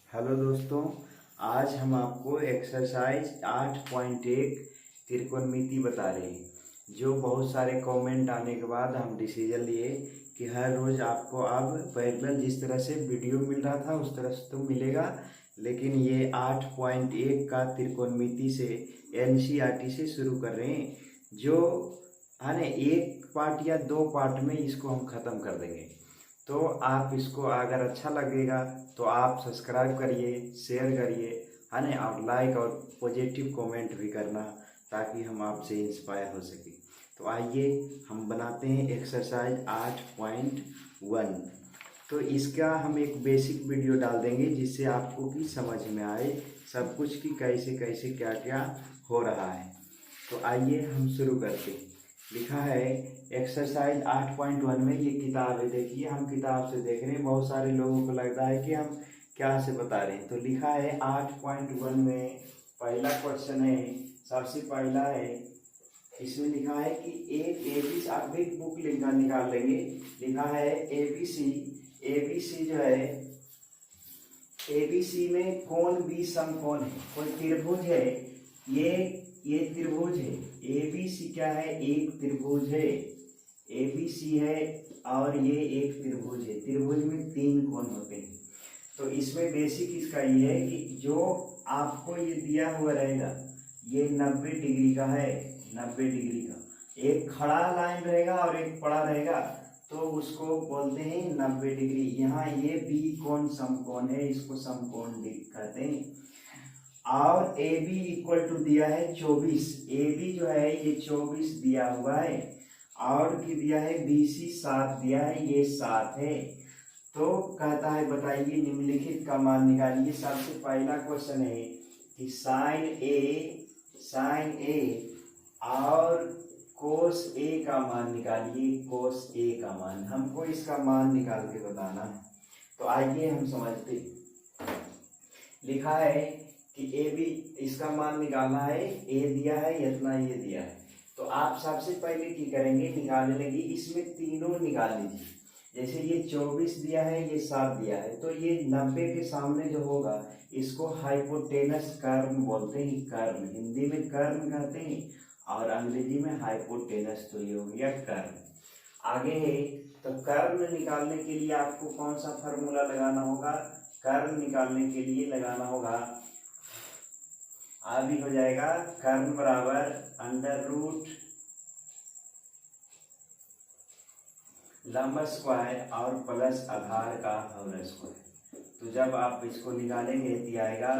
Hello दोस्तों, आज हम आपको एक्सरसाइज 8.1 त्रिकोणमिति बता रहे हैं। जो बहुत सारे कमेंट आने के बाद हम डिसीजन लिए कि हर रोज़ आपको अब पैरेलल जिस तरह से वीडियो मिल रहा था उस तरह से तो मिलेगा, लेकिन ये 8.1 का त्रिकोणमिति से एनसीईआरटी से शुरू कर रहे हैं। जो है ना, एक पार्ट या दो पार्ट में इसको हम ख़त्म कर देंगे। तो आप इसको अगर अच्छा लगेगा तो आप सब्सक्राइब करिए, शेयर करिए, है ना, और लाइक और पॉजिटिव कमेंट भी करना ताकि हम आपसे इंस्पायर हो सके। तो आइए हम बनाते हैं एक्सरसाइज 8.1। तो इसका हम एक बेसिक वीडियो डाल देंगे जिससे आपको भी समझ में आए सब कुछ कि कैसे कैसे क्या क्या हो रहा है। तो आइए हम शुरू करते हैं। लिखा है एक्सरसाइज 8.1 में, ये किताब है, देखिए हम किताब से देख रहे हैं। बहुत सारे लोगों को लगता है कि हम क्या से बता रहे हैं। तो लिखा है 8.1 में पहला क्वेश्चन है, सबसे पहला है, इसमें लिखा है कि एक एबीसी, आप भी बुक लिखा निकाल लेंगे। लिखा है एबीसी, एबीसी जो है, एबीसी में कोण बी समकोण है, कोई त्रिभुज है, ये त्रिभुज है। एबीसी क्या है? एक त्रिभुज है। एबीसी है और ये एक त्रिभुज है। त्रिभुज में तीन कोण होते हैं। तो इसमें बेसिक इसका ये है कि जो आपको ये दिया हुआ रहेगा ये 90 डिग्री का है, 90 डिग्री का। एक खड़ा लाइन रहेगा और एक पड़ा रहेगा, तो उसको बोलते हैं 90 डिग्री। यहाँ ये बी कोण समकोण है, इसको समकोण कहते हैं। और ए बी इक्वल टू दिया है 24। ए बी जो है ये 24 दिया हुआ है, और की दिया है बी सी 7 दिया है, ये 7 है। तो कहता है बताइए निम्नलिखित का मान निकालिए। सबसे पहला क्वेश्चन है कि साइन ए और कोस ए का मान निकालिए। कोस ए का मान हमको इसका मान निकाल के बताना है। तो आइए हम समझते हैं। लिखा है कि ए बी, इसका मान निकालना है। ए दिया है इतना, ये दिया है। तो आप सबसे पहले क्या करेंगे, निकालने लगी, इसमें तीनों निकाल लीजिए। जैसे ये 24 दिया है, ये 7 दिया है, तो ये 90 के सामने जो होगा इसको हाइपोटेनस कर्व बोलते हैं। कर्व हिंदी में कर्व कहते हैं और अंग्रेजी में हाइपोटेनस। तो ये हो गया कर्व। आगे है, तो कर्व निकालने के लिए आपको कौन सा फॉर्मूला लगाना होगा? कर्व निकालने के लिए लगाना होगा, अभी हो जाएगा कर्व बराबर अंडर रूट लंब स्क्वायर और प्लस आधार का होल स्क्वायर। तो जब आप इसको निकालेंगे तो आएगा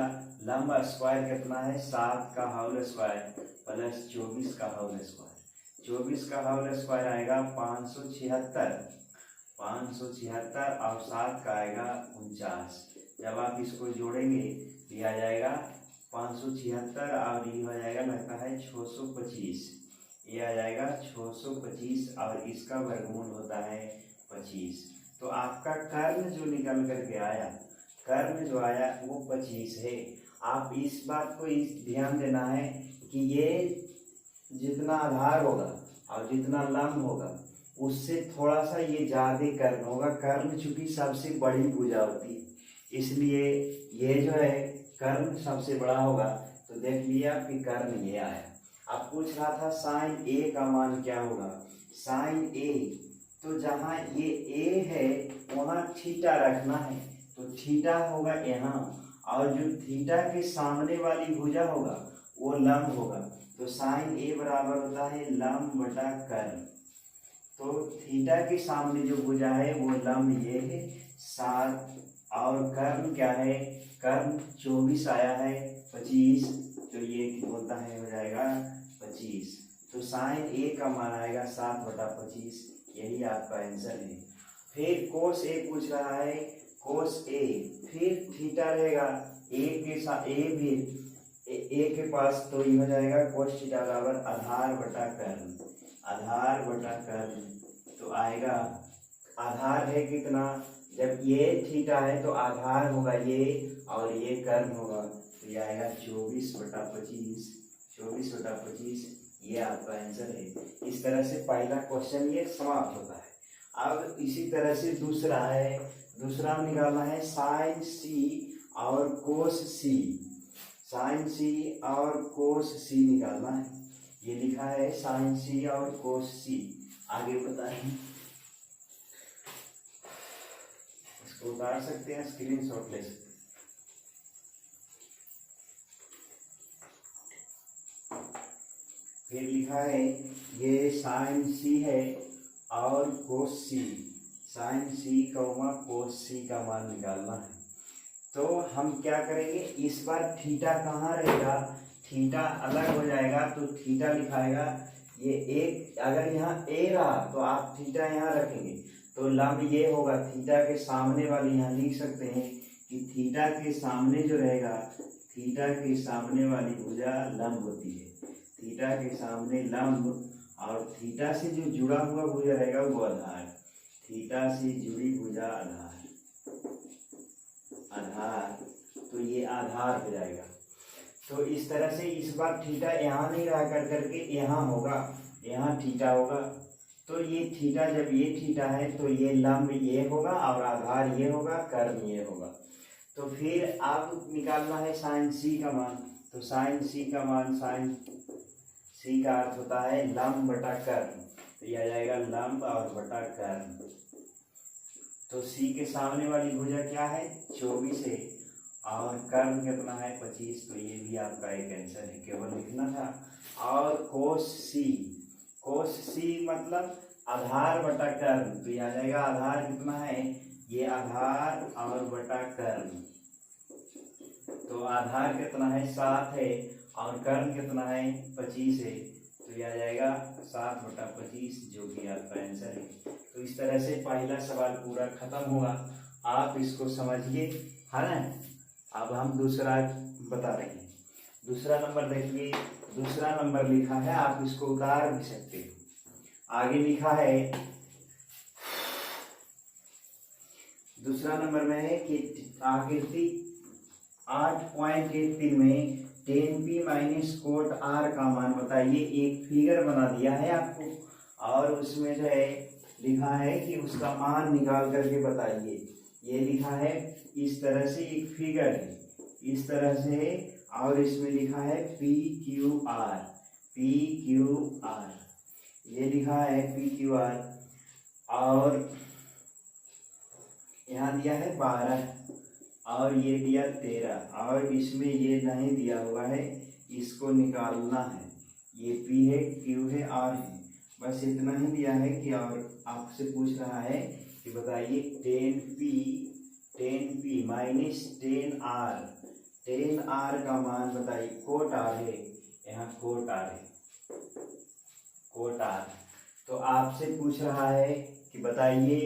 लंब स्क्वायर कितना है? 7 का होल स्क्वायर प्लस 24 का होल स्क्वायर। 24 का होल स्क्वायर आएगा 576, 576 और 7 का आएगा 49। जब आप इसको जोड़ेंगे तो आ जाएगा 576 और ये हो जाएगा लगता है 625। ये आ जाएगा 625 और इसका वर्गमूल होता है 25। तो आपका कर्ण जो निकल करके आया, कर्ण जो आया वो 25 है। आप इस बात को ध्यान देना है कि ये जितना आधार होगा और जितना लंब होगा उससे थोड़ा सा ये ज्यादा कर्ण होगा। कर्ण चूंकि सबसे बड़ी भुजा होती है, इसलिए ये जो है कर्ण सबसे बड़ा होगा। तो देख लिया कि कर्ण ये आया। अब पूछ रहा था साइन ए का मान क्या होगा? साइन ए, तो जहाँ ये ए है वहाँ थीटा रखना है, तो थीटा होगा यहाँ, और जो थीटा के सामने वाली भुजा होगा वो लंब होगा। तो साइन ए बराबर होता है लंब बटा कर्ण। तो थीटा के सामने जो भुजा है वो लंब ये है 7, और कर्ण क्या है? कर्ण 24 आया है 25, तो ये होता है, हो जाएगा 25। तो साइन ए का मान आएगा 7/25। यही आपका आंसर है। फिर कोस ए पूछ रहा है, कोस ए, फिर थीटा रहेगा ए के साथ, ए भी ए के पास, तो ये हो जाएगा कोस थीटा बराबर आधार बटा कर्ण, आधार बटा कर्ण। तो आएगा आधार है कितना? जब ये थीटा है तो आधार होगा ये और ये कर्ण होगा, तो ये आएगा 24/25। 24/25 ये आपका आंसर है। इस तरह से पहला क्वेश्चन ये समाप्त होता है। अब इसी तरह से दूसरा है, दूसरा निकालना है साइन सी और कोस सी, साइन सी और कोस सी निकालना है। ये लिखा है साइन सी और कोस सी। आगे बताएं, इसको उतार सकते हैं, स्क्रीनशॉट ले सकते हैं। फिर लिखा है ये साइन सी है और कोस सी, साइन सी कौमा कोस सी का मान निकालना है। तो हम क्या करेंगे, इस बार थीटा कहाँ रहेगा, थीटा अलग हो जाएगा तो थीटा लिखाएगा ये एक, अगर यहाँ ए रहा तो आप थीटा यहाँ रखेंगे तो लंब ये होगा, थीटा के सामने वाली यहाँ लिख सकते हैं कि थीटा के सामने जो रहेगा, थीटा के सामने वाली भुजा लंब होती है, थीटा के सामने लंब, और थीटा से जो जुड़ा हुआ भुजा रहेगा वो आधार, थीटा से जुड़ी भुजा आधार, आधार, तो ये आधार हो जाएगा। तो इस तरह से इस बार थीटा यहाँ नहीं रहा कर करके यहाँ होगा, यहाँ थीटा होगा। तो ये थीटा, जब ये थीटा है तो ये लंब ये होगा और आधार ये होगा, कर्म ये होगा। तो फिर आप निकालना है साइन सी का मान। तो साइन सी का मान, साइन सी का अर्थ होता है लंब बटा कर्म, तो यह आ जाएगा लंब और बटा कर्म। तो सी के सामने वाली भुजा क्या है, 24 है, और कर्म कितना है, 25। तो ये भी आपका एक आंसर है, केवल लिखना था। और कोस सी, कोस सी मतलब आधार बटा कर्म, तो ये आ जाएगा आधार कितना है, ये आधार और बटा कर्म। तो आधार कितना है, 7 है, और कर्म कितना है, 25 है, तो यह आ जाएगा 7 बटा 25, जो कि आपका आंसर है। तो इस तरह से पहला सवाल पूरा खत्म हुआ, आप इसको समझिए, है ना। अब हम दूसरा बता रहे हैं। दूसरा नंबर देखिए, दूसरा नंबर लिखा है, आप इसको उतार भी सकते हो। आगे लिखा है, दूसरा नंबर में है कि आकृति 8.83 में tan p minus cot r का मान बताइए। एक फिगर बना दिया है आपको, और उसमें जो है लिखा है कि उसका मान निकाल करके बताइए। ये लिखा है इस तरह से, एक फिगर है इस तरह से है, और इसमें लिखा है P Q R, P Q R, ये लिखा है पी क्यू आर, और यहाँ दिया है 12 और ये दिया 13, और इसमें ये नहीं दिया हुआ है, इसको निकालना है। ये P है, Q है, R है, बस इतना ही दिया है कि, और आपसे पूछ रहा है कि बताइए tan P minus tan R का मान बताइए। कोट R है, यहाँ कोट R है, कोट R। तो आपसे पूछ रहा है कि बताइए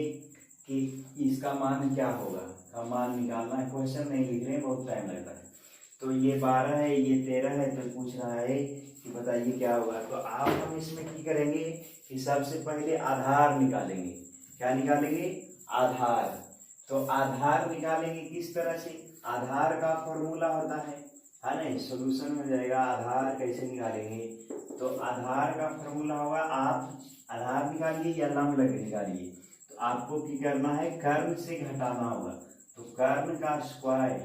कि इसका मान क्या होगा, का मान निकालना है। क्वेश्चन नहीं लिख रहे हैं, बहुत टाइम लगता है। तो ये 12 है, ये 13 है, तो पूछ रहा है कि बताइए क्या होगा। तो आप हम इसमें क्या करेंगे कि सबसे पहले आधार निकालेंगे। क्या निकालेंगे, आधार। तो आधार निकालेंगे किस तरह से, आधार का फॉर्मूला होता है ना, सॉल्यूशन हो जाएगा। आधार कैसे निकालेंगे, तो आधार का फॉर्मूला होगा, आप आधार निकालिए या लंब लगे निकालिए। तो आपको क्या करना है, कर्म से घटाना होगा। तो कर्म का स्क्वायर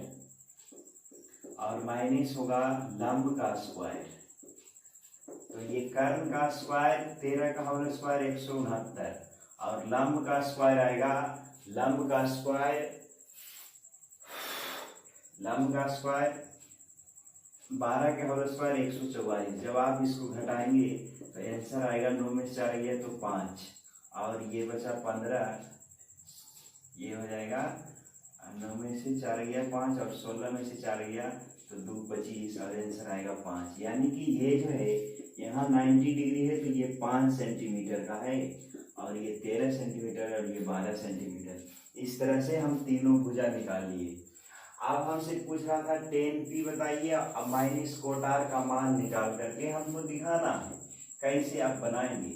और माइनस होगा लंब का स्क्वायर। तो ये कर्म का स्क्वायर 13 का होल स्क्वायर 169, और लंब का स्क्वायर आएगा, लंब का स्क्वायर 12 के होल स्क्वायर 144। जब आप इसको घटाएंगे तो आंसर आएगा 9 में से 4 गया तो 5, और ये बचा 15, ये हो जाएगा 9 में से 4 गया 5, और 16 में से 4 गया तो 2 25, और आंसर आएगा 5। यानी कि ये जो है यहाँ 90 डिग्री है, तो ये 5 सेंटीमीटर का है, और ये 13 सेंटीमीटर और ये 12 सेंटीमीटर। इस तरह से हम तीनों भुजा निकाल लिए। अब हमसे पूछ रहा था tan P बताइए, अब माइनस कोट R का मान निकाल करके हमको दिखाना है कैसे आप बनाएंगे,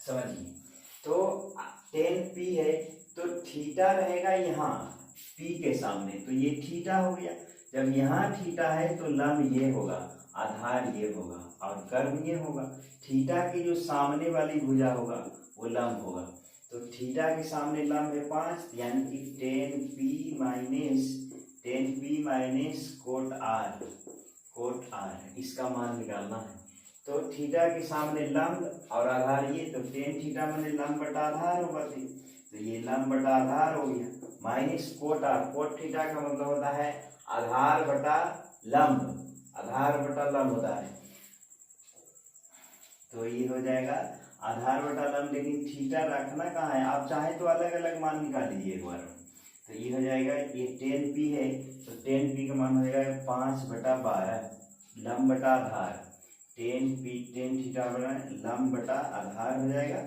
समझिए। तो tan P है, तो थीटा रहेगा यहाँ P के सामने, तो ये थीटा हो गया। जब यहाँ थीटा है तो लंब ये होगा, आधार ये होगा, और कर्म ये होगा। थीटा की जो सामने वाली भुजा होगा वो लंब होगा। तो थीटा के सामने लंब है 5, यानी कि tan P minus tan P minus cot R, इसका मान निकालना है। तो थीटा के सामने लंब और आधार ये, तो टेन थीटा मैंने लंब बटा आधार होगा, तो ये लंब बटा आधार हो गया, minus cot R, cot theta का मतलब होता है आधार बटा लंब होता है। तो ये हो जाएगा आधार बटा लंब, लेकिन थीटा रखना कहाँ है, आप चाहे तो अलग अलग मान निकाल लीजिए एक बार। तो ये हो जाएगा, ये टेन पी है तो टेन पी का मान हो जाएगा 5/12 लंब बटा आधार, टेन थीटा बना लंब बटा आधार हो जाएगा,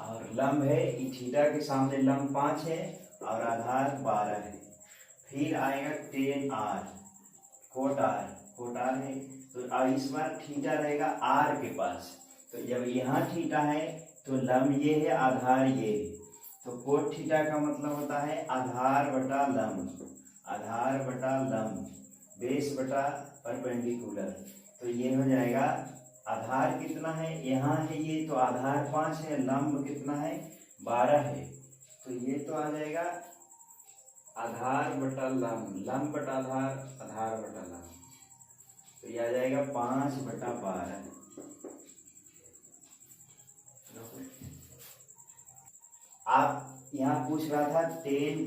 और लंब है थीटा के सामने लंब 5 है और आधार 12 है। फिर आएगा टेन आर, कोट आर है, तो इस बार थीटा रहेगा आर के पास, तो जब यहाँ थीटा है तो लंब ये है आधार ये है, तो कोट थीटा का मतलब होता है आधार बटा लंब, बेस बटा परपेंडिकुलर। तो ये हो जाएगा आधार कितना है, यहाँ है ये, तो आधार 5 है, लंब कितना है 12 है, तो ये तो आ जाएगा आधार बटा लंब बटा आधार बटा लंब, तो ये आ जाएगा 5/12। आप यहाँ पूछ रहा था tan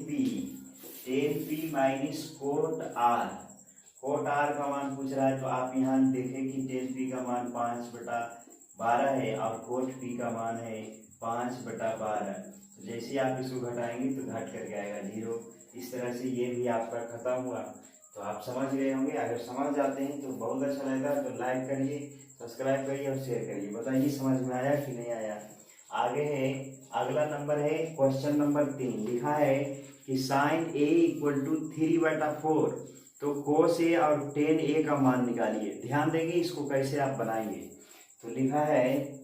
P minus cot R का मान पूछ रहा है, तो आप यहाँ देखें कि टेन पी का मान 5/12 है और कोट पी का मान है 5/12। तो जैसे ही आप इसको घटाएंगे तो घट करके आएगा 0। इस तरह से ये भी आपका खत्म हुआ। तो आप समझ गए होंगे, अगर समझ जाते हैं तो बहुत अच्छा लगेगा, तो लाइक करिए, सब्सक्राइब करिए और शेयर करिए। बताइए समझ में आया कि नहीं आया। आगे है, अगला नंबर है क्वेश्चन नंबर 3। लिखा है कि साइन ए इक्वल टू 3/4, तो कोस ए और टेन ए का मान निकालिए। ध्यान देंगे इसको कैसे आप बनाएंगे। तो लिखा है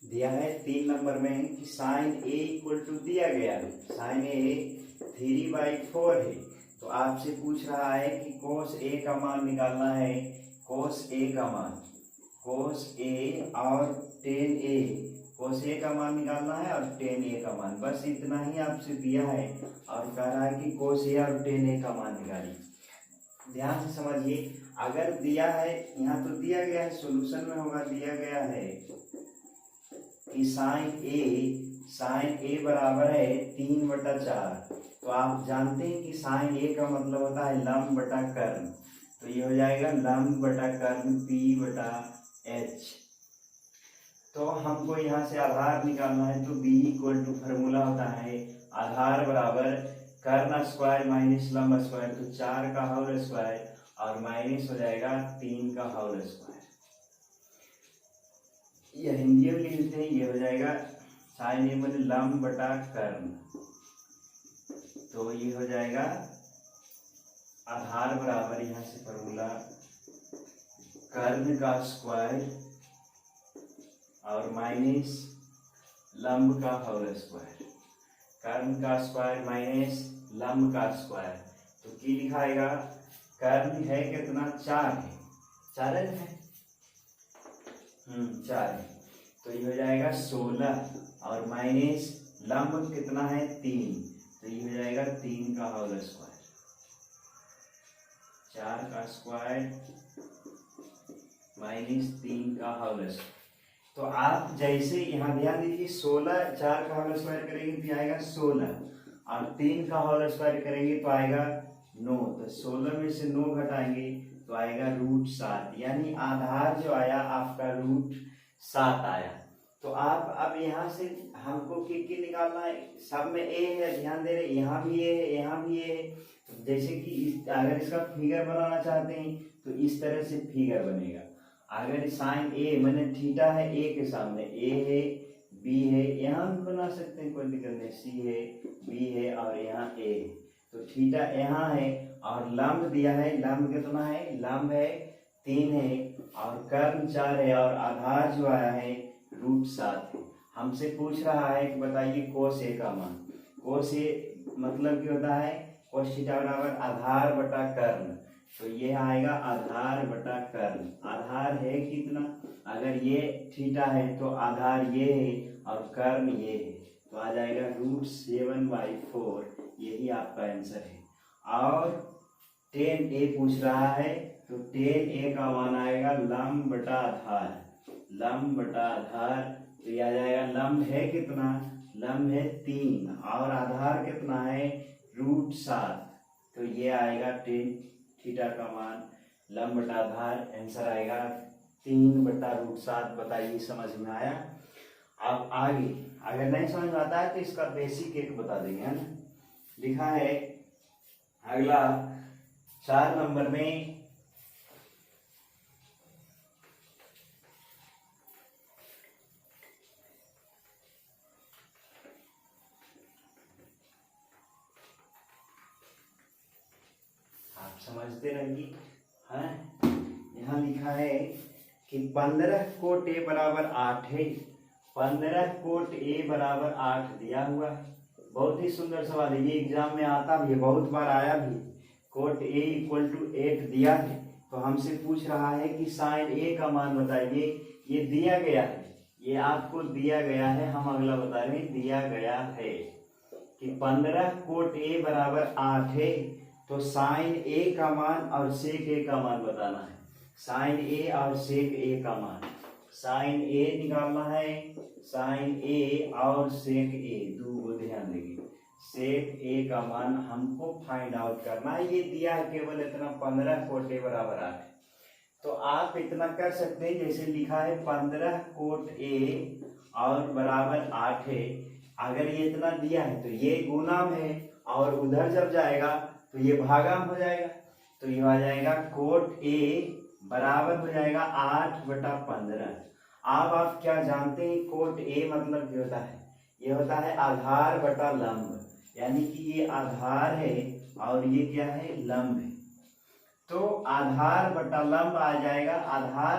दिया है 3 नंबर में कि साइन ए इक्वल टू दिया गया है, साइन ए 3/4 है। तो आपसे पूछ रहा है कि कोस ए का मान निकालना है, कोस ए और टेन ए, कोस ए का मान निकालना है और टेन ए का मान, बस इतना ही आपसे दिया है और कह रहा है कि कोस ए और टेन ए का मान निकालिए। ध्यान से समझिए, अगर दिया है, यहाँ तो दिया गया है, सॉल्यूशन में होगा, दिया गया है कि साइन ए बराबर है 3/4। तो आप जानते हैं कि साइन ए का मतलब होता है लंब बटा कर्ण, तो ये हो जाएगा लंब बटा कर्ण P/H। तो हमको यहाँ से आधार निकालना है, तो B इक्वल टू फॉर्मूला होता है आधार बराबर कर्ण स्क्वायर माइनस लंब स्क्वायर, तो 4 का होल स्क्वायर और माइनस हो जाएगा 3 का होल स्क्वायर। ये हिंदी में लिखते हैं, ये हो जाएगा साइन ए मतलब लंब बटा कर्ण, तो ये हो जाएगा आधार बराबर, यहाँ से फॉर्मूला कर्ण का स्क्वायर और माइनस लंब का होल स्क्वायर, कर्ण का स्क्वायर माइनस लंब का स्क्वायर। तो क्या लिखाएगा, कर्ण है कितना 4 है, 4 है 4 है, तो ये हो जाएगा 16 और माइनस लंब कितना है 3, तो ये हो जाएगा 3 का होल स्क्वायर, 4 का स्क्वायर माइनस 3 का होल स्क्वायर। तो आप जैसे यहाँ ध्यान दीजिए, 16 4 का होल स्क्वायर करेंगे तो आएगा 16 और 3 का होल स्क्वायर करेंगे तो आएगा 9, तो 16 में से 9 घटाएंगे तो आएगा √7, यानी आधार जो आया आपका √7 आया। तो आप अब यहाँ से हमको की निकालना है, सब में ए है, ध्यान दे रहे, यहाँ भी ए है, यहाँ भी ए है। तो जैसे कि अगर इसका फिगर बनाना चाहते हैं तो इस तरह से फिगर बनेगा। अगर साइन ए मैंने थीटा है ए के सामने, ए है बी है, यहाँ भी बना सकते हैं, कोई दिक्कत नहीं, सी है बी है और यहाँ ए है, तो थीटा यहाँ है और लंब दिया है, लंब कितना है, लंब है 3 है और कर्ण 4 है और आधार जो आया है √7 है। हमसे पूछ रहा है कि बताइए कोस ए का मान। कोस ए मतलब क्या होता है कोस थीटा बराबर आधार बटा कर्ण, तो ये आएगा आधार बटा कर्ण। आधार है कितना, अगर ये थीटा है तो आधार ये है और कर्ण ये है, तो आ जाएगा √7/4, यही आपका आंसर है। और 10a पूछ रहा है, तो 10a का मान आएगा लंब बटा आधार, लंब बटा आधार, तो ये आ जाएगा लंब है कितना, लंब है 3 और आधार कितना है √7, तो ये आएगा 10 थीटा का मान लंब बटा आधार, आंसर आएगा 3/√7। बताइए समझ में आया। अब आगे अगर नहीं समझ में आता है तो इसका बेसिक एक बता देंगे, है ना। लिखा है अगला 4 नंबर में, आप समझते रहिए, हैं। यहाँ लिखा है कि 15 कोट a बराबर 8 है, 15 कोट a बराबर 8 दिया हुआ है। बहुत ही सुंदर सवाल है, ये एग्जाम में आता भी है, बहुत बार आया भी। कोट a = 8 दिया है, तो हमसे पूछ रहा है कि साइन a का मान बताइए। ये दिया गया है, ये आपको दिया गया है, हम अगला बता रहे हैं। दिया गया है कि 15 कोट a बराबर 8 है, तो साइन a का मान और सेक a का मान बताना है। साइन a और सेक a का मान, साइन a निकालना है, साइन a और सेक a, दो ध्यान देंगे। सेक a का मान हमको फाइंड आउट करना है। ये दिया है केवल इतना, 15 कोट a बराबर 8, तो आप इतना कर सकते हैं, जैसे लिखा है 15 कोट a और बराबर 8 है। अगर ये इतना दिया है तो ये गुना में है, और उधर जब जाएगा तो ये भागा हो जाएगा, तो ये आ जाएगा कोट a बराबर हो जाएगा 8/15। अब आप क्या जानते हैं, कोट a मतलब क्या होता है, ये होता है आधार बटा लंब, यानी कि ये आधार है और ये क्या है, लंब है। तो आधार बटा लंब आ जाएगा, आधार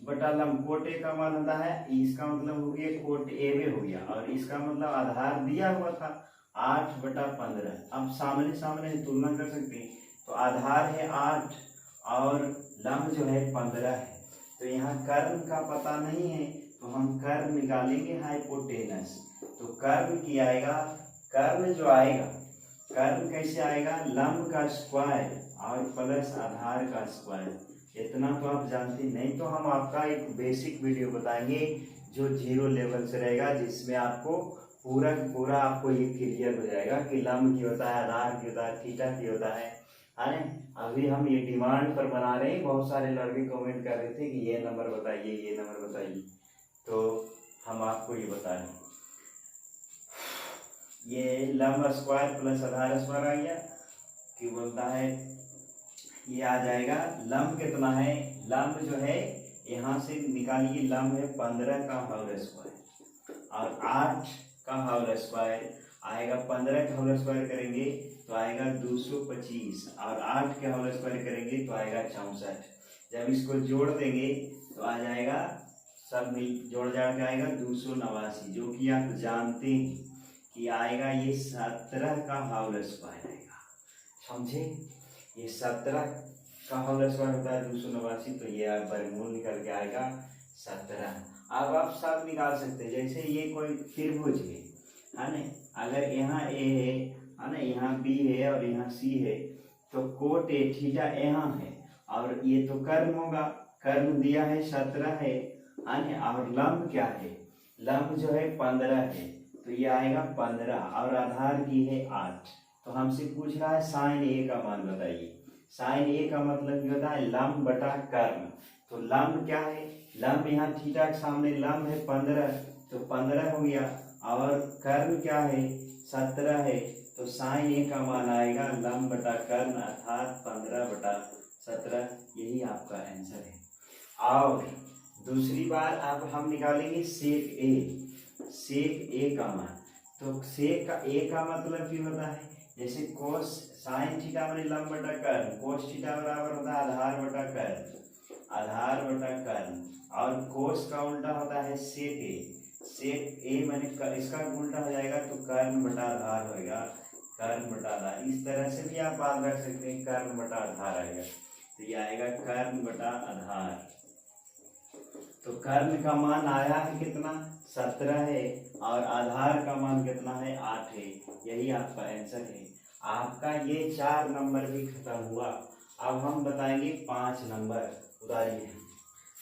बटा लंब। कोट a का मान होता है, इसका मतलब हो गया कोट a में हो गया, और इसका मतलब आधार दिया हुआ था 8/15। अब सामने सामने तुलना कर सकते हैं, तो आधार है 8 और लंब जो है 15 है। तो यहाँ कर्ण का पता नहीं है, तो हम कर्ण निकालेंगे हाइपोटेनस। तो कर्ण की आएगा, कर्ण जो आएगा, कर्ण कैसे आएगा, लंब का स्क्वायर और प्लस आधार का स्क्वायर। इतना तो आप जानते नहीं, तो हम आपका एक बेसिक वीडियो बताएंगे जो 0 लेवल से रहेगा, जिसमें आपको पूरा पूरा आपको ये क्लियर हो जाएगा कि लंब की होता है, आधार की होता है, थीटा की होता है ना। अभी हम ये डिमांड पर बना रहे हैं, बहुत सारे लड़के कमेंट कर रहे थे कि ये नंबर बताइए, ये नंबर बताइए, तो हम आपको ये बता रहे हैं। ये लंब स्क्वायर प्लस आधार स्क्वायर आ गया, कि बोलता है ये आ जाएगा। लंब कितना है, लंब जो है यहाँ से निकालिए, लंब है 15 का होल स्क्वायर और 8 का होल स्क्वायर आएगा। 15 का होल स्क्वायर करेंगे तो आएगा 225, और 8 के होल स्क्वायर करेंगे तो आएगा 64। जब इसको जोड़ देंगे तो आ जाएगा, सब मिल जोड़ जाड़ के आएगा 289, जो कि आप जानते हैं कि आएगा ये 17 का होल स्क्वायर आएगा। समझे, ये 17 का होल स्क्वायर होता है 289, तो ये वर्गमूल निकल के आएगा 17। अब आप सब निकाल सकते हैं, जैसे ये कोई त्रिभुज है ना, अगर यहाँ a है ना, यहाँ b है और यहाँ c है, तो कोट a थीटा यहाँ है, और ये तो कर्ण होगा, कर्ण दिया है 17 है ना, और लंब क्या है, लंब जो है 15 है, तो ये आएगा 15, और आधार की है 8। तो हमसे पूछ रहा है साइन a का मान बताइए। साइन a का मतलब क्या होता है, लंब बटा कर्ण। तो लंब क्या है, लंब यहाँ थीटा के सामने लंब है 15, तो 15 हो गया, और कर्ण क्या है 17 है, तो साइन a का मान आएगा लंब बटा कर्ण, अर्थात 15/17। यही आपका आंसर है। और दूसरी बार अब हम निकालेंगे सेक a, सेक a का मान। तो सेक का a का मतलब क्या होता है, जैसे कोस साइन थीटा मैंने लंब बटा कर्ण, कोस थीटा बराबर होता है आधार बटा कर्ण, आधार बटा कर्ण, और कोस का उल्टा होता है सेक a। सेक a मैंने इसका उल्टा हो जाएगा तो कर्ण बटा आधार होगा, कर्ण बटा आधार। इस तरह से भी आप बात रख सकते हैं, कर्ण बटा आधार आएगा, तो ये आएगा कर्ण बटा आधार। तो कर्ण का मान आया है कितना, 17 है, और आधार का मान कितना है, 8 है। यही आपका आंसर है। आपका ये 4 नंबर भी खत्म हुआ। अब हम बताएंगे 5 नंबर। उतारिए,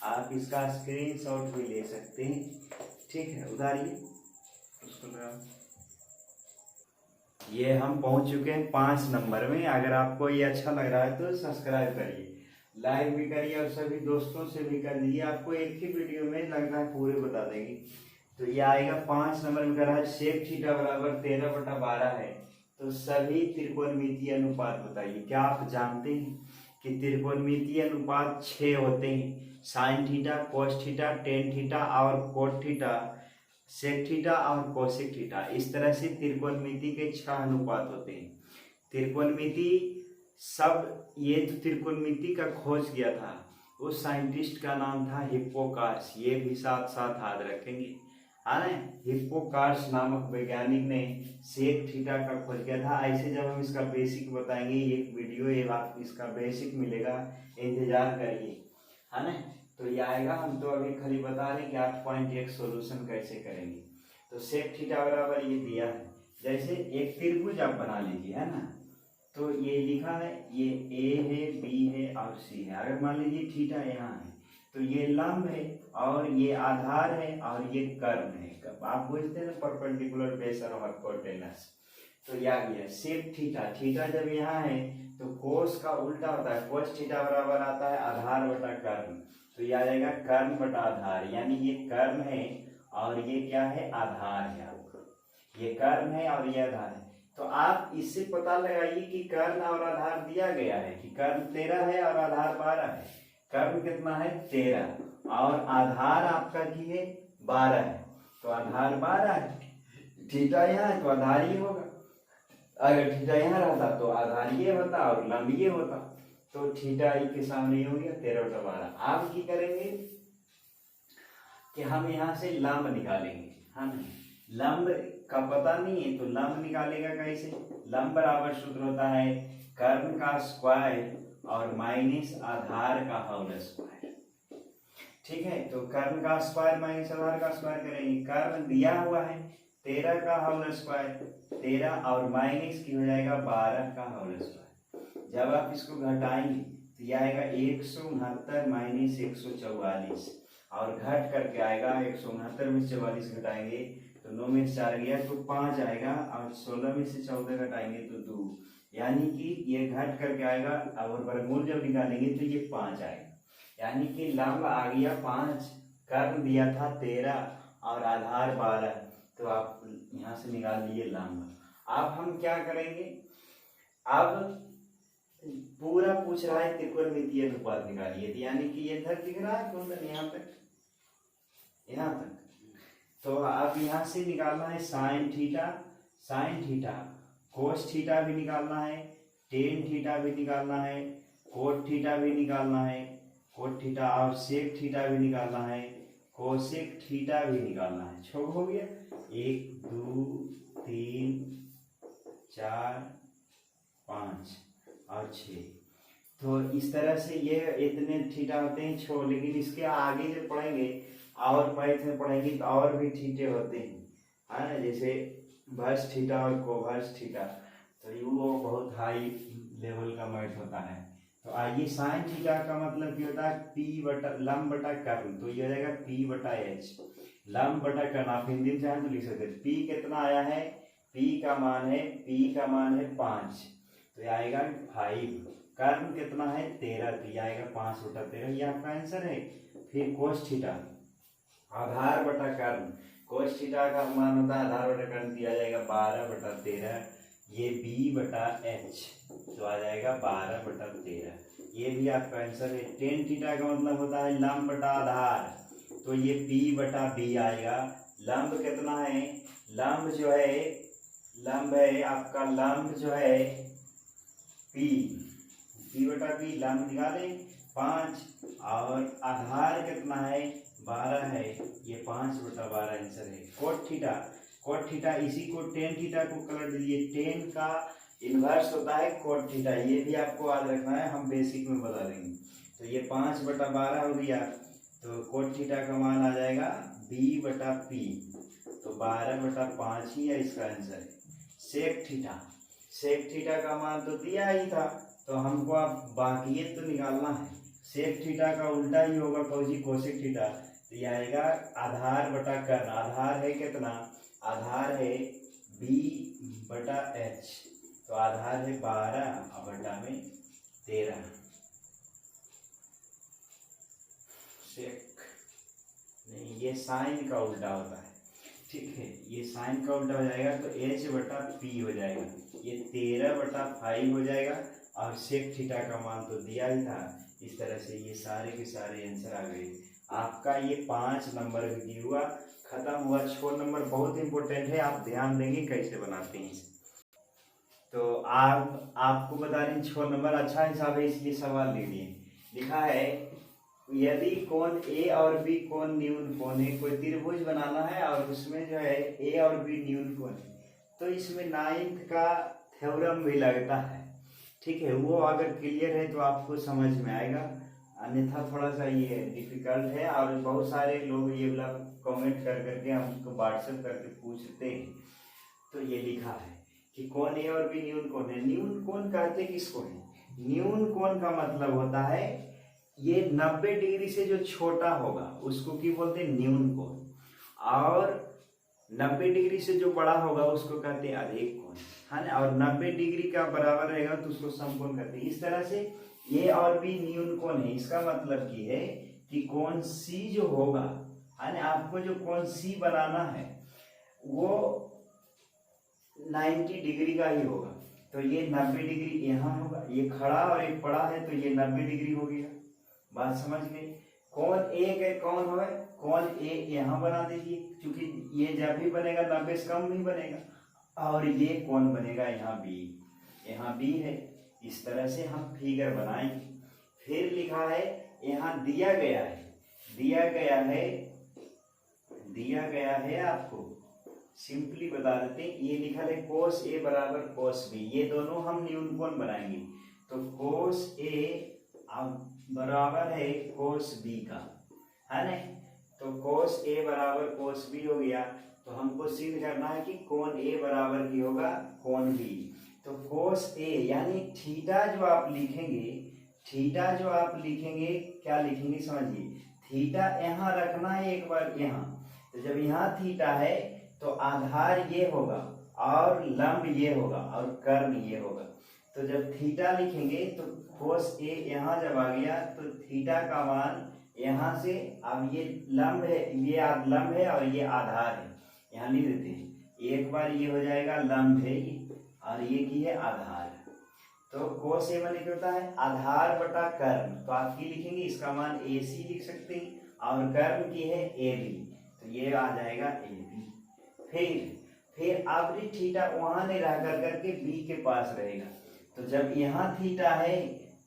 आप इसका स्क्रीनशॉट भी ले सकते हैं, ठीक है। उतारिए उसको लगाओ। ये हम पहुंच चुके हैं 5 नंबर में। अगर आपको ये अच्छा लग रहा है तो सब्सक्राइब करिए, लाइक भी करिए, और सभी दोस्तों से भी कर दीजिए। आपको एक ही वीडियो में लग रहा है पूरे बता देंगे। तो ये आएगा 5 नंबर में, कर रहा है सेक थीटा बराबर 13/12 है। तो सभी त्रिकोणमितीय अनुपात बताइए। क्या आप जानते हैं कि त्रिकोणमितीय अनुपात 6 होते हैं? Sine theta, cos theta, tan theta और कोट थीटा, सेक थीटा और कोसेक थीटा। इस तरह से त्रिकोणमिति के 6 अनुपात होते हैं। त्रिकोणमिति सब, ये तो त्रिकोणमिति का खोज किया था, उस साइंटिस्ट का नाम था हिप्पोकार्स। ये भी साथ साथ याद रखेंगे, है ना। हिप्पोकार्स नामक वैज्ञानिक ने सेक थीटा का खोज किया था। ऐसे जब हम इसका बेसिक बताएंगे, एक वीडियो ये बात इसका बेसिक मिलेगा, इंतजार करिए, है ना। तो ये आएगा। हम तो अभी खाली बता रहे कि 8.1 सोल्यूशन कैसे करेंगे। तो सेक थीटा बराबर ये दिया है। जैसे एक त्रिभुज आप बना लीजिए, है ना। तो ये लिखा है, ये ए है, बी है और सी है। अगर मान लीजिए थीटा यहाँ है, तो ये लंब है और ये आधार है और ये कर्ण है। आप बुझते हैं ना, परपेंडिकुलर बेस और हाइपोटेनस। तो यह आ गया सेक थीटा। थीटा जब यहाँ है तो कोस का उल्टा होता है, कोस थीटा बराबर आता है आधार बटा कर्ण। तो यह आ जाएगा कर्ण बटा आधार, यानी ये कर्ण है और ये क्या है, आधार है। आपको ये कर्ण है और ये आधार है। तो आप इससे पता लगाइए कि कर्ण और आधार दिया गया है कि कर्ण 13 है और आधार 12 है। कर्ण कितना है, 13, और आधार आपका की है 12 है। तो आधार 12 है, थीटा यहाँ है तो आधार ये होगा। अगर थीटा यहाँ रहता तो आधार ये होता और लंब ये होता। तो थीटा के सामने हो गया 13/12। आप की करेंगे कि हम यहाँ से लंब निकालेंगे, हम लंब का पता नहीं है तो लंब निकालेगा कैसे। लंब बराबर सूत्र होता है कर्ण का स्क्वायर और माइनस आधार का होल स्क्वायर, ठीक है। तो कर्ण का स्क्वायर माइनस आधार का स्क्वायर करेंगे। कर्ण दिया हुआ है 13 का होल स्क्वायर, 13 और माइनस की हो जाएगा 12 का होल स्क्वायर। जब आप इसको घटाएंगे तो यह आएगा 169 माइनस 144, और घट करके आएगा 169 में 44 घटाएंगे तो 9 में से 4 गया तो 5 आएगा, और 16 में से 14 घटाएंगे तो 2, यानी कि ये घट करके आएगा। और वर्गमूल जब निकालेंगे तो ये 5 आएगा, यानी कि लंब आ गया 5। कर्ण दिया था 13 और आधार 12, तो आप यहाँ से निकाल लिए लंब। अब हम क्या करेंगे, अब पूरा पूछ रहा है त्रिकोणमितीय अनुपात निकालिए, यानी कि ये तक दिख रहा है कौन, यहाँ तक, यहाँ तक। तो अब यहाँ से निकालना है sine theta, sine theta, cos theta भी निकालना है, टेन थीटा भी निकालना है, कोट थीटा भी निकालना है, कोट थीटा, और सेक थीटा भी निकालना है, कोसेक थीटा भी निकालना है। छो हो गया, 1 2 3 4 5 और 6। तो इस तरह से ये इतने थीटा होते हैं 6। लेकिन इसके आगे जब पढ़ेंगे और पैथ में पढ़ेंगे तो और भी थीटे होते हैं, है ना। जैसे वर्स थीटा और कोवर्स थीटा, तो वो बहुत हाई लेवल का मैथ होता है। तो आइए, साइन थीटा का मतलब क्या होता है, पी बटा लंब बटा कर्ण। तो ये हो जाएगा पी बटा एच, लंब बटा कर्ण। आप हिंदी में चाहें तो लिख सकते हैं। पी कितना आया है, पी का मान है 5, तो ये आएगा 5। कर्ण कितना है 13, तो ये आएगा 5/13, ये आपका आंसर है। फिर कोस थीटा, आधार बटा कर्ण, कोस थीटा का मान होता है आधार बटा कर्ण, दिया जाएगा 12/13, ये बी बटा एच, तो आ जाएगा 12/13, ये भी आपका आंसर है। टेन थीटा का मतलब होता है लंब बटा आधार, तो ये पी बटा बी आएगा। लंब कितना है, लंब जो है, लंब है आपका, लंब जो है पी बटा पी, लंब निकालें 5, और आधार कितना है 12 है, ये 5/12 आंसर है। कोट थीटा, कोट थीटा, इसी को टेन थीटा को कलर दीजिए, टेन का इन्वर्स होता है कोट थीटा, ये भी आपको याद रखना है, हम बेसिक में बता देंगे। तो ये 5/12 हो गया, तो कोट थीटा का मान आ जाएगा b/p, तो 12/5 ही है इसका answer. Sec theta, sec theta का मान तो दिया ही था, तो हमको अब बाकी तो निकालना है। सेक थीटा का उल्टा ही होगा फौजी कोसेक थीटा, तो ये आएगा आधार बटा कर्ण। आधार है कितना, आधार है b/h, तो आधार है 12/13। सेक नहीं, ये साइन का उल्टा होता है, ठीक है, ये साइन का उल्टा हो जाएगा, तो h/p हो जाएगा, ये 13/5 हो जाएगा, और सेक थीटा का मान तो दिया ही था। इस तरह से ये सारे के सारे आंसर आ गए। आपका ये 5 नंबर भी हुआ, खत्म हुआ। 6 नंबर बहुत इंपॉर्टेंट है, आप ध्यान देंगे कैसे बनाते हैं। तो आपको बता दें 6 नंबर अच्छा हिसाब है, इसलिए सवाल लीजिए। लिखा है यदि कोण ए और बी कोण न्यून कोण है, कोई त्रिभुज बनाना है और उसमें जो है ए और बी न्यून कोण है, तो इसमें 9th का थ्योरम भी लगता है, ठीक है। वो अगर क्लियर है तो आपको समझ में आएगा, अन्यथा थोड़ा सा ये डिफिकल्ट है, और बहुत सारे लोग ये वाला कमेंट कर करके हमको व्हाट्सएप करके पूछते हैं। तो ये लिखा है कि कोण ए और बी न्यून कोण है। न्यून कोण कहते किसको है, न्यून कोण का मतलब होता है ये 90 डिग्री से जो छोटा होगा उसको क्या बोलते हैं, न्यून कोण, और 90 डिग्री से जो बड़ा होगा उसको कहते हैं अधिक कोण, है ना। और 90 डिग्री का बराबर रहेगा तो उसको समकोण कहते हैं। इस तरह से ए और बी न्यून कोण है, इसका मतलब की है कि कोण सी जो होगा, है ना, आपको जो कोण सी बनाना है वो 90 डिग्री का ही होगा। तो ये 90 डिग्री यहाँ होगा, ये खड़ा और एक पड़ा है, तो ये 90 डिग्री हो गया। बात समझ गए। कोण ए के कौन है, कोण ए यहाँ बना दीजिए, क्योंकि ये जब भी बनेगा 90 से कम नहीं बनेगा, और ये कोण बनेगा यहाँ बी, यहाँ बी है। इस तरह से हम फिगर बनाएंगे। फिर लिखा है यहाँ दिया गया है, दिया गया है आपको सिंपली बता देते हैं। ये लिखा है कोस ए बराबर कोस बी, ये दोनों हम न्यून कोण बनाएंगे। तो कोस ए बराबर है कोस बी का, है ना। तो कोस ए बराबर कोस बी हो गया, तो हमको सिद्ध करना है कि कोण ए बराबर की होगा कोण बी। तो कोस ए यानी थीटा जो आप लिखेंगे, क्या लिखेंगे समझिए, थीटा यहाँ रखना है एक बार यहाँ। तो जब यहाँ थीटा है तो आधार ये होगा और लंब ये होगा और कर्ण ये होगा। तो जब थीटा लिखेंगे तो कोस ए यहाँ जब आ गया तो थीटा का मान यहाँ से, अब ये लंब है, ये लंब है और ये आधार है, यहाँ लिख देते हैं। एक बार ये हो जाएगा लंब है और ये की है आधार। तो कोस ए माने क्या होता है, आधार बटा कर्ण। तो आप की लिखेंगे, इसका मान ए सी लिख सकते हैं, और कर्ण की है ए बी, तो ये आ जाएगा ए बी। फिर अब थीटा वहां नहीं रह करके बी के पास रहेगा। तो जब यहाँ थीटा है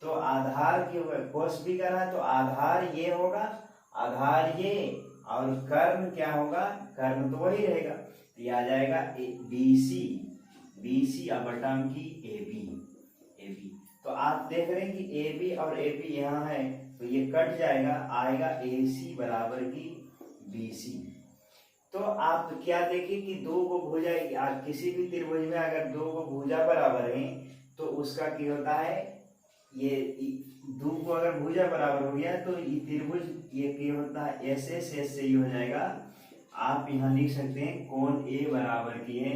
तो आधार के कोस बी का है, तो आधार ये होगा, आधार ये, और कर्ण क्या होगा, कर्ण तो वही रहेगा। तो ये आ जाएगा बी सी बटन की ए बी। तो आप देख रहे हैं कि ए बी और ए बी यहाँ है, तो ये कट जाएगा, आएगा ए सी बराबर की बी सी। तो आप क्या देखिए कि दो को भुजा, किसी भी त्रिभुज में अगर दो को भुजा बराबर है तो उसका क्या होता है, ये दो को अगर भुजा बराबर हो गया तो ये त्रिभुज ये क्या होता है, ऐसे से ये हो जाएगा। आप यहाँ लिख सकते हैं कोण ए बराबर की है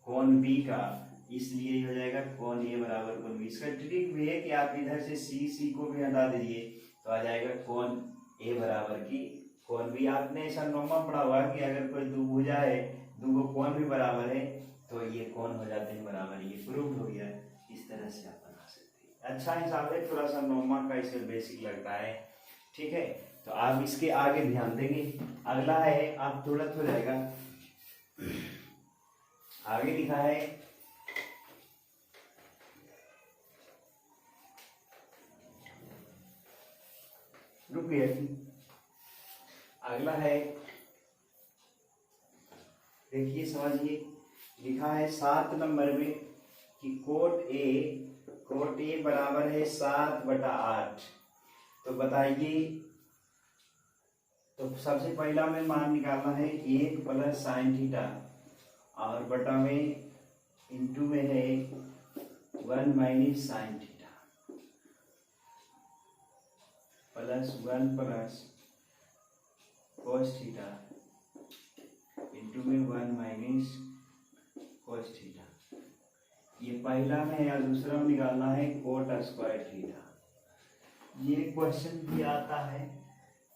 कोण बी का, इसलिए ये हो जाएगा कोण ए बराबर कोण बी। इसका ट्रिक भी है कि आप इधर से सी को भी हटा दीजिए, तो आ जाएगा कोण ए बराबर की कोण बी। आपने ऐसा नॉर्मल पढ़ा हुआ कि अगर कोई दो भुजा है, दो को कोण भी बराबर है, तो ये कोण हो जाते हैं बराबर, ये प्रूव हो गया। इस तरह से आप बना सकते हैं। अच्छा हिसाब है, थोड़ा सा नॉर्मल का इससे बेसिक लगता है, ठीक है। तो आप इसके आगे ध्यान देंगे। अगला है, आप तुरंत हो जाएगा, आगे लिखा है रुकिए, अगला है देखिए समझिए, लिखा है 7 नंबर में कि कोट ए बराबर है 7/8। तो बताइए, तो सबसे पहला में मान निकालना है 1 प्लस साइन थीटा, और बटा में इंटू में है 1 minus sine theta, plus 1 plus cos theta into में 1 माइनस कोस थीटा। ये पहला में है, या दूसरा में निकालना है कोट स्क्वायर थीटा। ये क्वेश्चन भी आता है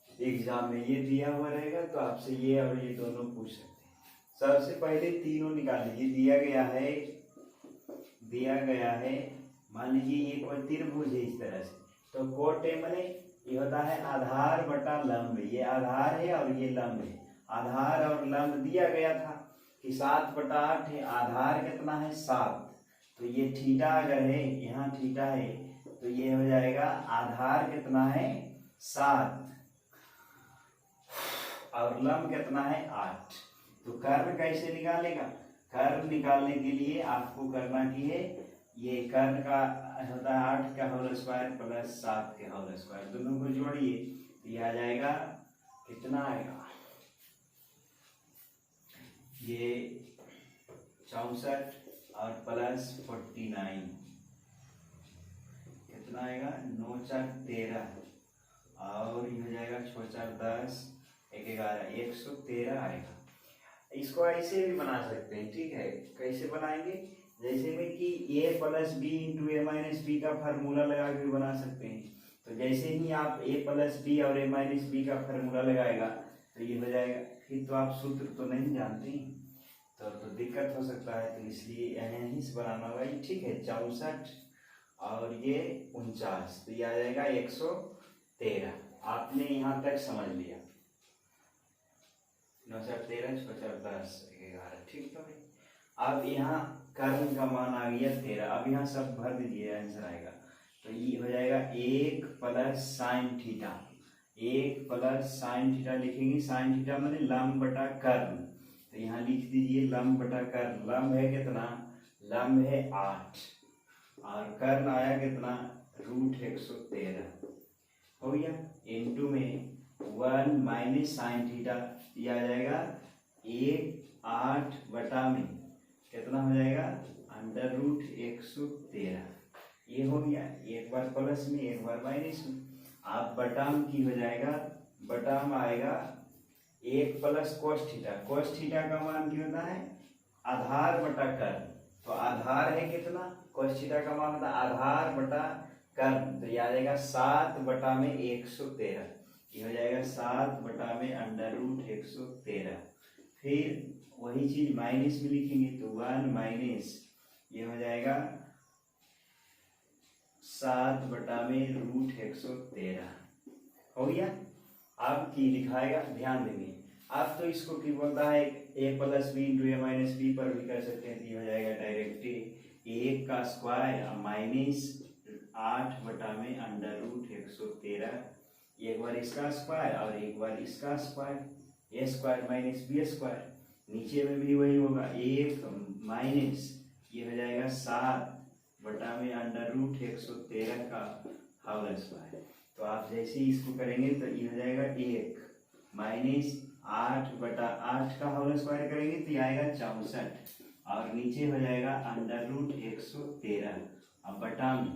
एग्जाम में, ये दिया हुआ रहेगा तो आपसे ये और ये दोनों पूछ सकते हैं। सबसे पहले तीनों निकाल लीजिए। दिया गया है मान लीजिए ये कोई त्रिभुज है इस तरह से, तो कोट ए माने ये होता है आधार बटा लंब। ये आधार है और ये लंब है। आधार और लंब दिया गया था कि 7/8 है। आधार कितना है 7, तो ये थीटा अगर है, यहाँ थीटा है, तो ये हो जाएगा आधार कितना है 7 और लंब कितना है 8। तो कर्ण कैसे निकालेगा? कर्ण निकालने के लिए आपको करना की है, ये कर्ण का होता है 8 का होल स्क्वायर प्लस 7 के होल स्क्वायर, दोनों को जोड़िए तो ये आ जाएगा, कितना आएगा, ये 64 और प्लस 49 कितना आएगा, 9 4 13 और ये हो जाएगा 6 4 10 1 11 113 आएगा। इसको ऐसे भी बना सकते हैं, ठीक है। कैसे बनाएंगे? जैसे में कि a plus B into A minus B का फार्मूला लगा के भी बना सकते हैं। तो जैसे ही आप a प्लस बी और a माइनस बी का फार्मूला लगाएगा तो ये हो जाएगा। फिर तो आप सूत्र तो नहीं जानते, तो दिक्कत हो सकता है, तो इसलिए यहीं से बनाना होगा। ठीक है, 64 और ये 49, तो ये आ जाएगा 113। आपने यहाँ तक समझ लिया, 9 4 13 6 4 10 11, ठीक तो है। अब यहाँ कर्ण का मान आ गया 13। अब यहाँ सब भर दीजिए, आंसर आएगा। तो ये हो जाएगा 1 plus sine theta. 1 plus sine theta लिखेंगे। साइन थीटा माने लंब बटा कर्ण, तो यहाँ लिख दीजिए लंब बटा कर्ण। लंब है कितना? लंब है 8 और कर्ण आया कितना, √113 हो गया। इंटू में 1 माइनस साइन थीटा, ये आ जाएगा 1 8 बटा में कितना हो जाएगा, √113। ये हो गया, एक बार प्लस में एक बार माइनस में। आप बटाम की हो जाएगा, बटाम आएगा 1 plus cos theta. Cos theta का मान क्या होता है, आधार बटा कर्ण। तो आधार है कितना, कोस थीटा का मान होता है आधार बटा कर्ण, तो ये आ जाएगा 7 बटा में 113। ये हो जाएगा 7 बटा में √113। फिर वही चीज माइनस में लिखेंगे तो 1 माइनस, ये हो जाएगा 7 बटा में √113 हो गया। अब की लिखाएगा, ध्यान देंगे। अब तो इसको की बोलता है a plus B into A minus B पर भी कर सकते हैं, तो ये हो जाएगा डायरेक्ट 1 का स्क्वायर माइनस 8 बटा में √113। एक बार इसका स्क्वायर और एक बार इसका स्क्वायर, ए स्क्वायर माइनस बी स्क्वायर। नीचे में भी वही होगा, 1 माइनस, ये हो जाएगा 7 बटा में √113 का होल स्क्वायर। तो आप जैसे ही इसको करेंगे तो ये हो जाएगा 1 माइनस 8 बटा 8 का होल स्क्वायर करेंगे तो ये आएगा 64 और नीचे हो जाएगा √113। अब बटा में,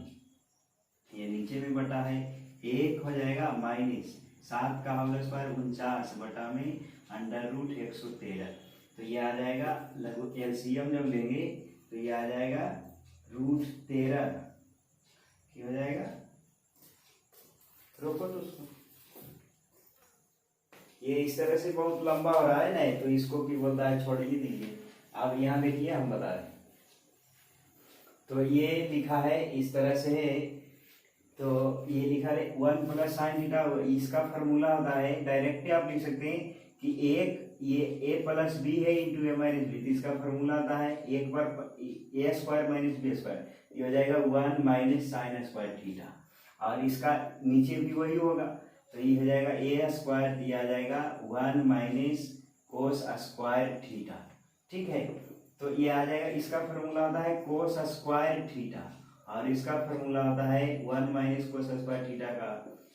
ये नीचे में बटा है, 1 हो जाएगा माइनस 7 का होल स्क्वायर 49 बटा में √113। तो ये आ जाएगा, लगभग एलसीएम जब लेंगे तो ये आ जाएगा √13 क्या हो जाएगा, रोको तो उसको। ये इस तरह से बहुत लंबा हो रहा है ना, तो इसको भी बोलता है छोड़ ही दीजिए। अब यहाँ देखिए हम बता रहे, तो ये लिखा है इस तरह से है। तो ये लिखा है 1 प्लस साइन थीटा, इसका फार्मूला होता है, डायरेक्ट आप लिख सकते हैं कि एक ये a प्लस बी है इंटू ए माइनस बी, इसका फार्मूला आता है एक बार ए स्क्वायर माइनस बी स्क्वायर, ये हो जाएगा 1 माइनस साइन स्क्वायर थीटा। और इसका नीचे भी वही होगा, तो ये हो जाएगा ए स्क्वायर, ये आ जाएगा 1 माइनस कोस स्क्वायर थीटा। ठीक है। तो ये आ जाएगा, इसका फॉर्मूला होता है कोस स्क्वायर थीटा और इसका फॉर्मूला होता है 1 माइनस कोस स्क्वायर थीटा का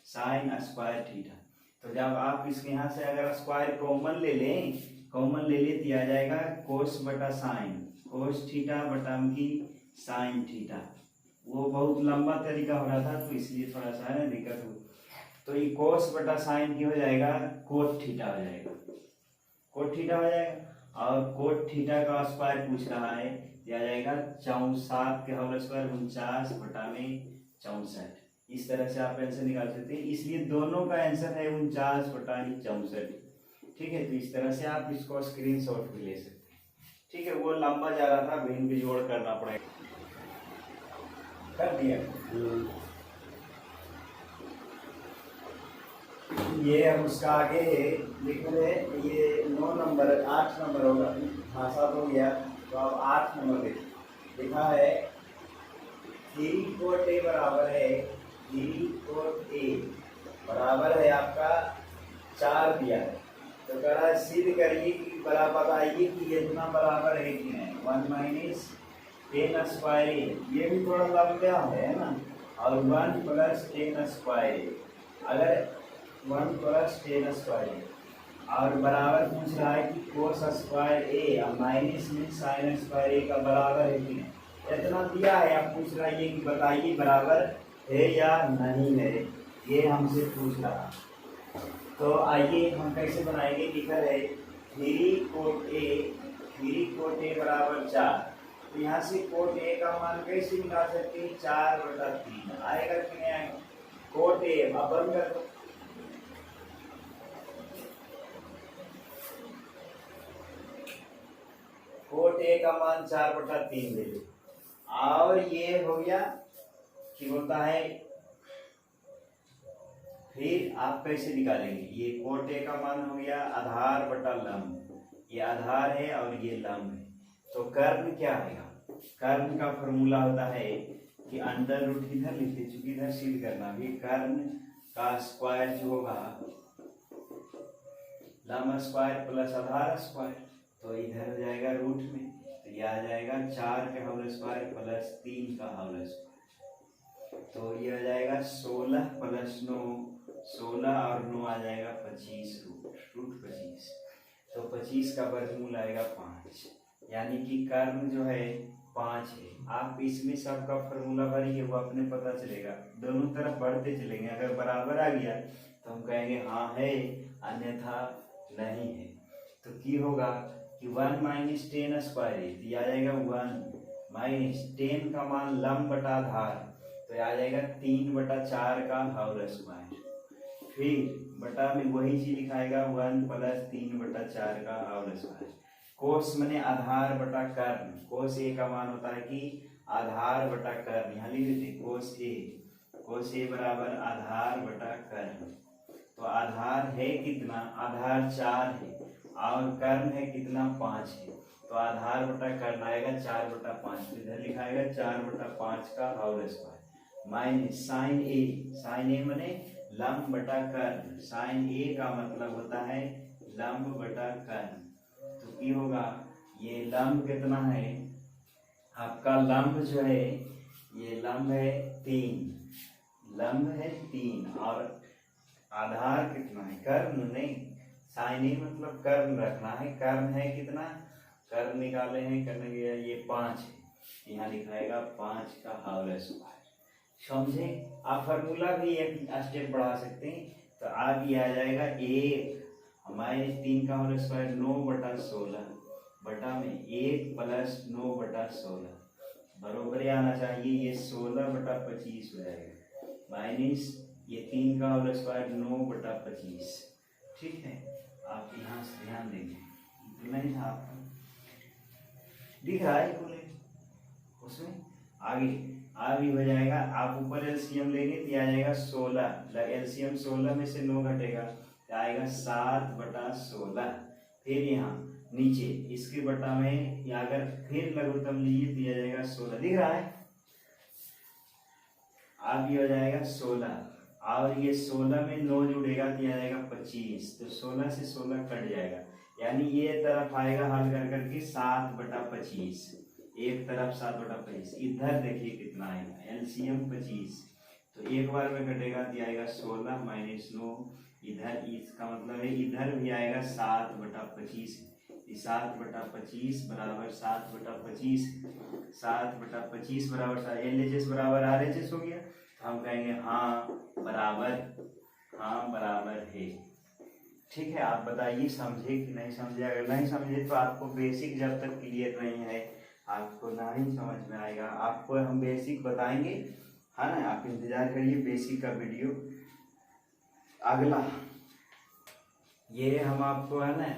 साइन स्क्वायर थीटा। तो जब आप इसके यहाँ से अगर स्क्वायर कॉमन ले लें तो आ जाएगा कोस बटा साइन, कोस थीटा बटा की साइन थीटा। वो बहुत लंबा तरीका हो रहा था तो इसलिए थोड़ा सा है दिक्कत हुई। तो ये कोस बटा साइन की हो जाएगा कोट थीटा हो जाएगा, कोट थीटा हो जाएगा। और कोट थीटा का स्क्वायर पूछ रहा है, दिया जाएगा 64 के होल स्क्वायर 49 बटा में 64। इस तरह से आप आंसर निकाल सकते हैं, इसलिए दोनों का आंसर है 49 बटा 64। ठीक है, तो इस तरह से आप इसको स्क्रीनशॉट भी ले सकते हैं। ठीक है, वो लंबा जा रहा था, भिन्न भी जोड़ करना पड़ेगा। कर दिया। ये हम उसका आगे लिख रहे, ये 9 नंबर 8 नंबर होगा, हाँ 7 हो गया। तो अब 8 नंबर लिखा है 3 कोट ए बराबर है 3 कोट ए बराबर है आपका 4 दिया है। तो कह रहा है सिद्ध करिए कि बराबर, बताइए कि ये इतना बराबर है कि नहीं। 1 माइनस 10 स्क्वायर ए, ये भी थोड़ा लंबा है ना, और 1 प्लस 10 स्क्वायर ए, अगर 1 प्लस 10 स्क्वायर और बराबर पूछ रहा है कि कोस स्क्वायर ए और माइनस में साइन स्क्वायर ए का बराबर है कि नहीं। इतना दिया है, आप पूछ रहा है कि बताइए बराबर है या नहीं है, ये हमसे पूछ रहा। तो आइए हम कैसे बनाएंगे, लिखा है 3 कोट ए बराबर 4। तो यहाँ से कोट ए का मान कैसे निकाल सकते हैं, 4/3 आएगा कि नहीं आएगा। कोट ए अब बंद कर दो, कोट ए का मान 4/3 ले लो। और ये हो गया कि होता है, फिर आप कैसे निकालेंगे, ये कोट ए का मान हो गया आधार बटा लंब, ये आधार है और ये लंब है। तो कर्ण क्या आएगा, कर्ण का फॉर्मूला होता है कि अंडर रूट इधर लिखते, चूंकि इधर सिद्ध करना भी, कर्ण का स्क्वायर जो होगा लंब स्क्वायर प्लस आधार स्क्वायर, तो इधर हो जाएगा रूट में, तो ये आ जाएगा 4 का होल स्क्वायर प्लस 3 का होल स्क्वायर। तो ये आ जाएगा 16 प्लस 9, 16 और 9 आ जाएगा 25 रूट 25। तो 25 का वर्गमूल आएगा 5, यानी कि कर्ण जो है 5 है। आप इसमें सबका फॉर्मूला भरिए, वो अपने पता चलेगा, दोनों तरफ बढ़ते चलेंगे। अगर बराबर आ गया तो हम कहेंगे हाँ है, अन्यथा नहीं है। तो की होगा कि 1 माइनस 10 स्क्वायर है, तो आ जाएगा 1 माइनस 10 का मान लंब बटा आधार, तो आ जाएगा 3/4 का होल स्क्वायर। फिर बटा में वही चीज लिखाएगा 1 प्लस 3/4 का होल स्क्वायर। कोस मैंने आधार बटा कर्ण, कोस ए का मान होता है कि आधार बटा कर्ण, यहाँ लिख देते कोस ए बराबर आधार बटा कर्ण। तो आधार है कितना, आधार 4 है और कर्ण है कितना 5 है, तो आधार बटा कर्ण आएगा 4/5, इधर लिखाएगा 4/5 का होल स्क्वायर माइनस साइन ए मैंने लंब बटा कर्ण, साइन ए का मतलब होता है लंब बटा कर्ण। तो की होगा, ये लंब कितना है आपका, लंब जो है ये लंब है 3, लंब है 3 और आधार कितना है, कर्ण नहीं, साइन ए मतलब कर्ण रखना है, कर्ण है कितना, कर्ण निकाले हैं, करने गया ये 5 है, यहाँ लिखाएगा 5 का होल स्क्वायर। समझे, आप फार्मूला भी एक स्टेप बढ़ा सकते हैं। तो आगे आ जाएगा 1 माइनस 3 का होल स्क्वायर 9/16 बटा में 1 प्लस 9/16 बरोबर आना चाहिए, ये 16/25 हो जाएगा, माइनस ये 3 का होल स्क्वायर 9/25। ठीक है, आप यहाँ से ध्यान देंगे, नहीं था आपका दिख रहा है बोले उसमें आगे हो जाएगा। आप ऊपर एलसीएम लेंगे तो आ जाएगा 16, एलसीएम 16 में से 9 घटेगा तो आएगा 7/16। फिर यहाँ नीचे इसके बटा में या अगर फिर लघुत्तम लीजिए तो आ जाएगा 16, दिख रहा है, अब ये हो जाएगा 16 और ये 16 में 9 जुड़ेगा तो आ जाएगा 25, तो 16 से 16 कट जाएगा, यानी ये तरफ आएगा हल कर करके 7/25, एक तरफ 7/25, इधर देखिए कितना आएगा एलसीएम 25, तो एक बार में कटेगा तो आएगा 16 माइनस 9, इधर इसका मतलब है इधर भी आएगा 7/25, 7/25 बराबर 7/25, 7/25 बराबर LHS बराबर RHS हो गया, तो हम कहेंगे हाँ बराबर है। ठीक है, आप बताइए समझे कि नहीं समझे। अगर नहीं समझे तो आपको बेसिक जब तक क्लियर नहीं है आपको ना ही समझ में आएगा। आपको हम बेसिक बताएंगे, है ना, आप इंतजार करिए बेसिक का वीडियो। अगला ये हम आपको है ना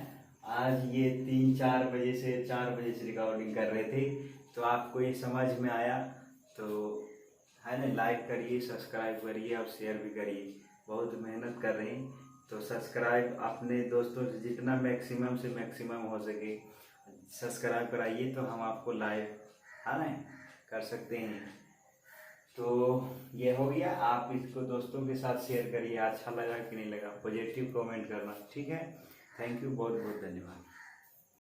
आज ये 3-4 बजे से 4 बजे से रिकॉर्डिंग कर रहे थे, तो आपको ये समझ में आया तो है ना लाइक करिए, सब्सक्राइब करिए और शेयर भी करिए। बहुत मेहनत कर रहे हैं तो सब्सक्राइब अपने दोस्तों से जितना मैक्सिमम से मैक्सिमम हो सके सब्सक्राइब कराइए, तो हम आपको लाइव है ना कर सकते हैं। तो ये हो गया, आप इसको दोस्तों के साथ शेयर करिए। अच्छा लगा कि नहीं लगा पॉजिटिव कमेंट करना, ठीक है। थैंक यू, बहुत बहुत धन्यवाद।